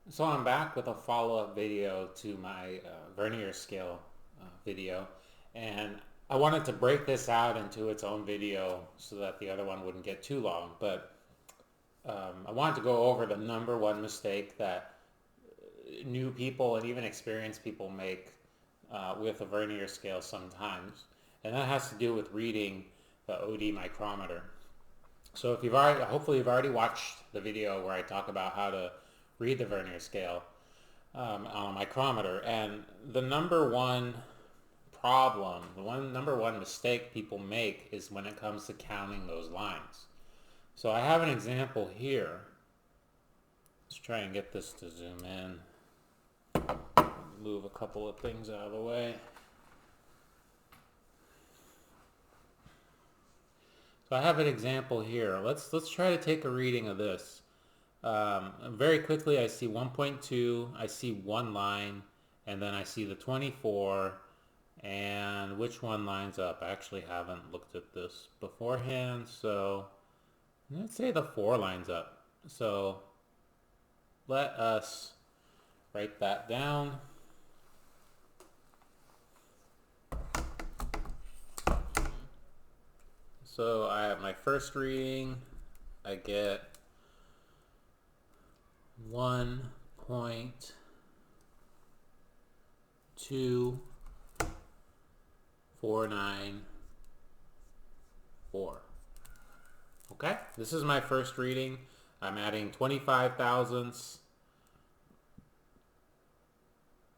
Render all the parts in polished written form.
So I'm back with a follow-up video to my Vernier scale video, and I wanted to break this out into its own video so that the other one wouldn't get too long. But I wanted to go over the number one mistake that new people and even experienced people make with a Vernier scale sometimes, and that has to do with reading the OD micrometer. So if you've already, hopefully you've already watched the video where I talk about how to read the Vernier scale on a micrometer. And the number one problem, number one mistake people make is when it comes to counting those lines. So I have an example here. Let's try and get this to zoom in. Move a couple of things out of the way. So I have an example here. Let's try to take a reading of this. Very quickly, I see 1.2, I see one line, and then I see the 24, and which one lines up? I actually haven't looked at this beforehand, so let's say the 4 lines up. So let us write that down. So I have my first reading, I get 1.2494. Okay, this is my first reading. I'm adding 25 thousandths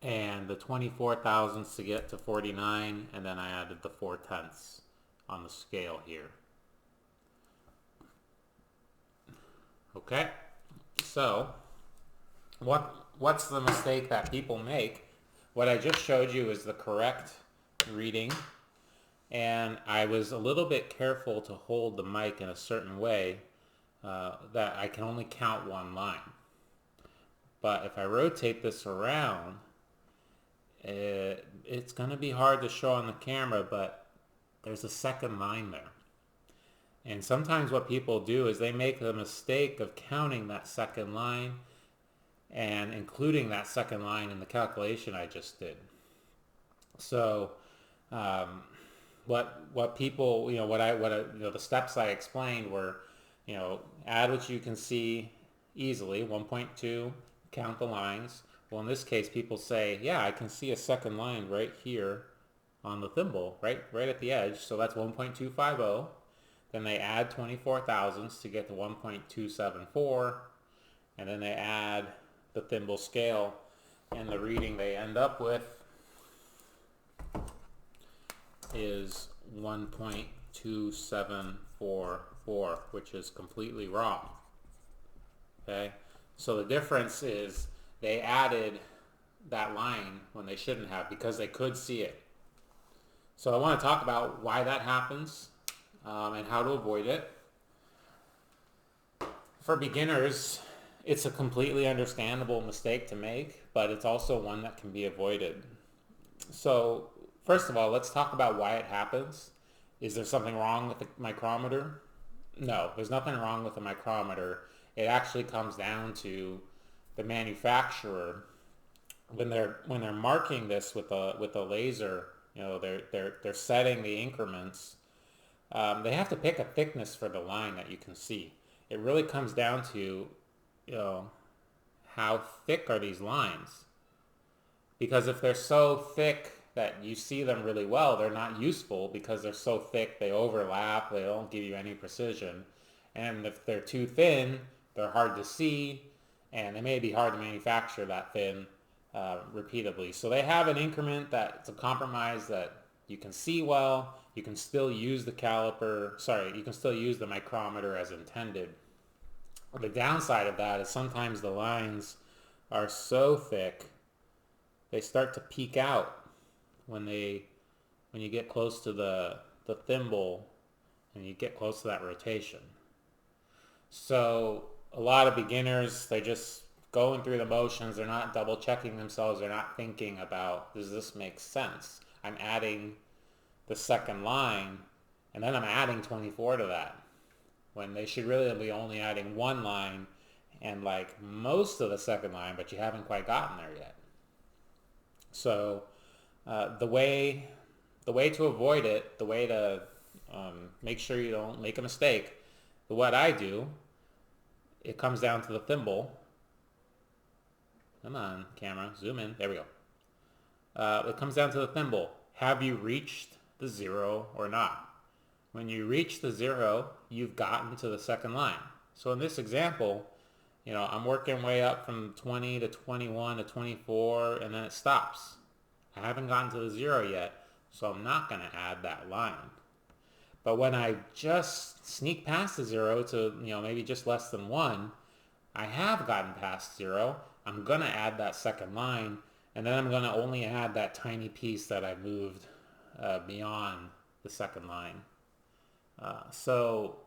and the 24 thousandths to get to 49, and then I added the 4/10ths on the scale here. Okay, so what's the mistake that people make? What I just showed you is the correct reading, and I was a little bit careful to hold the mic in a certain way that I can only count one line. But if I rotate this around, it's going to be hard to show on the camera, but there's a second line there. And sometimes what people do is they make the mistake of counting that second line and including that second line in the calculation I just did. So what people, the steps I explained were, add what you can see easily, 1.2, count the lines. Well, in this case, people say, yeah, I can see a second line right here on the thimble, right at the edge. So that's 1.250. Then they add 24 thousandths to get to 1.274, and then they add the thimble scale, and the reading they end up with is 1.2744, which is completely wrong. Okay, so the difference is they added that line when they shouldn't have because they could see it. So I want to talk about why that happens and how to avoid it. For beginners, it's a completely understandable mistake to make, but it's also one that can be avoided. So first of all, let's talk about why it happens. Is there something wrong with the micrometer? No, there's nothing wrong with the micrometer. It actually comes down to the manufacturer when they're marking this with a laser. They're setting the increments. They have to pick a thickness for the line that you can see. It really comes down to, how thick are these lines? Because if they're so thick that you see them really well, they're not useful because they're so thick, they overlap, they don't give you any precision. And if they're too thin, they're hard to see, and they may be hard to manufacture that thin repeatedly. So they have an increment that's a compromise that you can see well. You can still use the you can still use the micrometer as intended. The downside of that is sometimes the lines are so thick they start to peak out when you get close to the thimble and you get close to that rotation. So a lot of beginners, they're just going through the motions. They're not double checking themselves. They're not thinking about, does this make sense? I'm adding the second line and then I'm adding 24 to that when they should really be only adding one line and like most of the second line, but you haven't quite gotten there yet. So the way to avoid it, the way to make sure you don't make a mistake, what I do, it comes down to the thimble. Come on, camera, zoom in. There we go. It comes down to the thimble. Have you reached the 0 or not? When you reach the 0, you've gotten to the second line. So in this example, I'm working way up from 20 to 21 to 24, and then it stops. I haven't gotten to the 0 yet, so I'm not going to add that line. But when I just sneak past the 0 to, maybe just less than 1, I have gotten past 0. I'm going to add that second line, and then I'm going to only add that tiny piece that I moved beyond the second line. So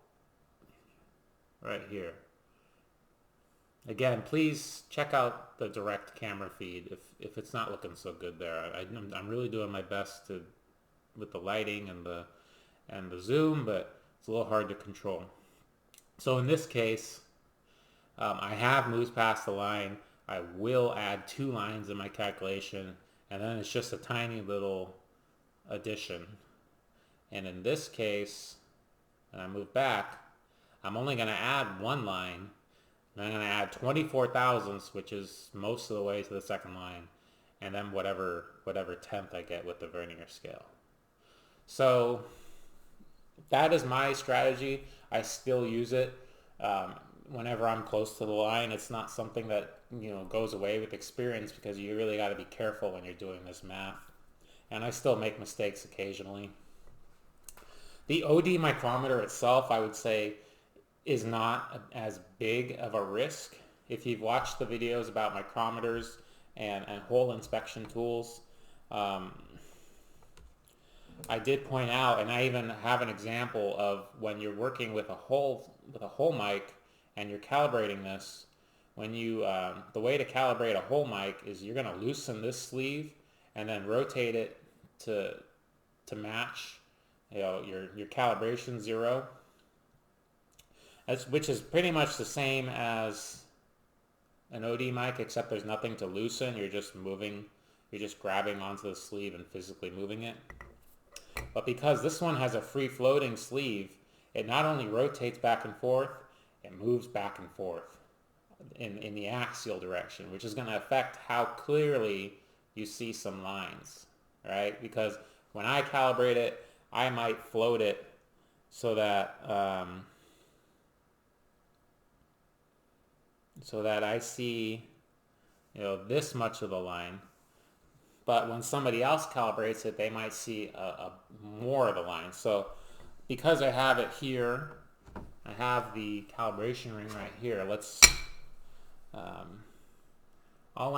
right here. Again, please check out the direct camera feed if it's not looking so good there. I'm really doing my best with the lighting and the zoom, but it's a little hard to control. So in this case, I have moved past the line. I will add 2 lines in my calculation, and then it's just a tiny little addition. And in this case, when I move back, I'm only going to add 1 line, and I'm going to add 24 thousandths, which is most of the way to the second line, and then whatever tenth I get with the Vernier scale. So that is my strategy. I still use it whenever I'm close to the line. It's not something that goes away with experience, because you really got to be careful when you're doing this math. And I still make mistakes occasionally. The OD micrometer itself, I would say, is not as big of a risk. If you've watched the videos about micrometers and hole inspection tools, I did point out, and I even have an example of when you're working with a hole mic and you're calibrating this. When you the way to calibrate a hole mic is you're going to loosen this sleeve and then rotate it to match your calibration 0, which is pretty much the same as an OD mic, except there's nothing to loosen. You're just grabbing onto the sleeve and physically moving it. But because this one has a free floating sleeve, it not only rotates back and forth, it moves back and forth in the axial direction, which is going to affect how clearly you see some lines, right? Because when I calibrate it, I might float it so that I see this much of the line. But when somebody else calibrates it, they might see more of the line. So because I have it here, I have the calibration ring right here. Let's all I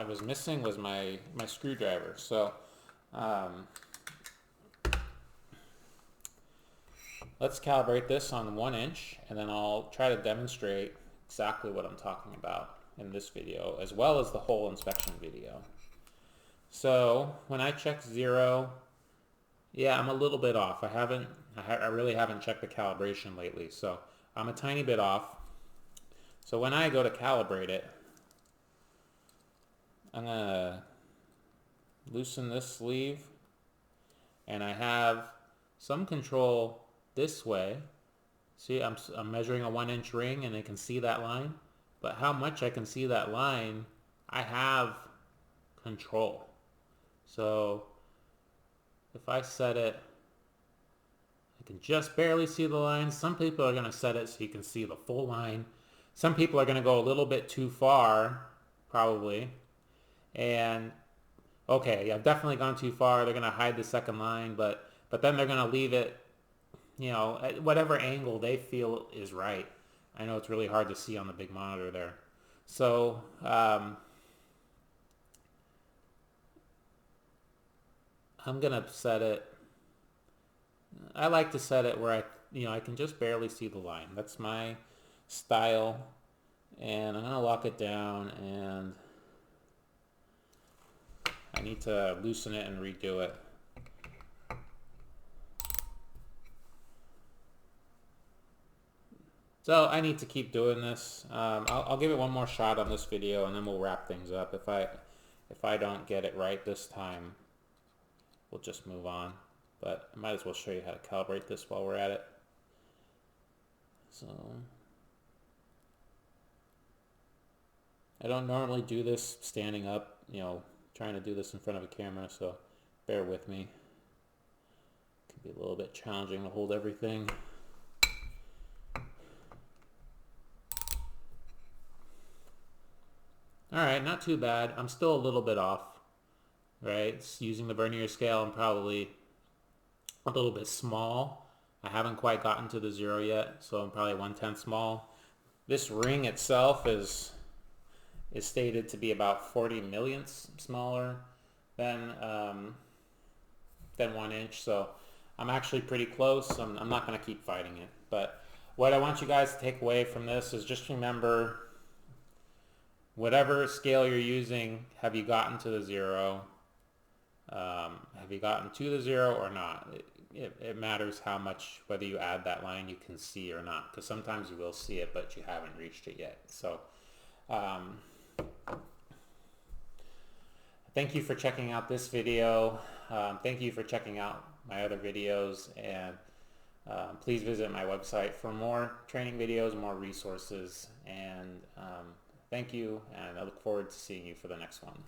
was missing was my screwdriver. So let's calibrate this on 1 inch, and then I'll try to demonstrate exactly what I'm talking about in this video, as well as the hole inspection video. So when I check 0, yeah, I'm a little bit off. I really haven't checked the calibration lately, so I'm a tiny bit off. So when I go to calibrate it, I'm gonna loosen this sleeve, and I have some control this way. See, I'm measuring a 1 inch ring, and I can see that line. But how much I can see that line, I have control. So if I set it, I can just barely see the line. Some people are going to set it so you can see the full line. Some people are going to go a little bit too far, probably. And okay, I've definitely gone too far. They're going to hide the second line, but then they're going to leave it, at whatever angle they feel is right. I know it's really hard to see on the big monitor there. So I'm going to set it, I like to set it where I can just barely see the line. That's my style. And I'm going to lock it down, and I need to loosen it and redo it. So I need to keep doing this. I'll give it one more shot on this video, and then we'll wrap things up. If I don't get it right this time, we'll just move on. But I might as well show you how to calibrate this while we're at it. So I don't normally do this standing up, trying to do this in front of a camera, so bear with me. It can be a little bit challenging to hold everything. Alright, not too bad. I'm still a little bit off, right? It's using the Vernier scale, I'm probably a little bit small. I haven't quite gotten to the 0 yet, so I'm probably 1/10 small. This ring itself is stated to be about 40 millionths smaller than 1 inch, so I'm actually pretty close. I'm not going to keep fighting it, but what I want you guys to take away from this is just remember, whatever scale you're using, have you gotten to the 0? Have you gotten to the 0 or not? It matters how much, whether you add that line you can see or not, because sometimes you will see it but you haven't reached it yet. So thank you for checking out this video. Thank you for checking out my other videos, and please visit my website for more training videos, more resources, and thank you, and I look forward to seeing you for the next one.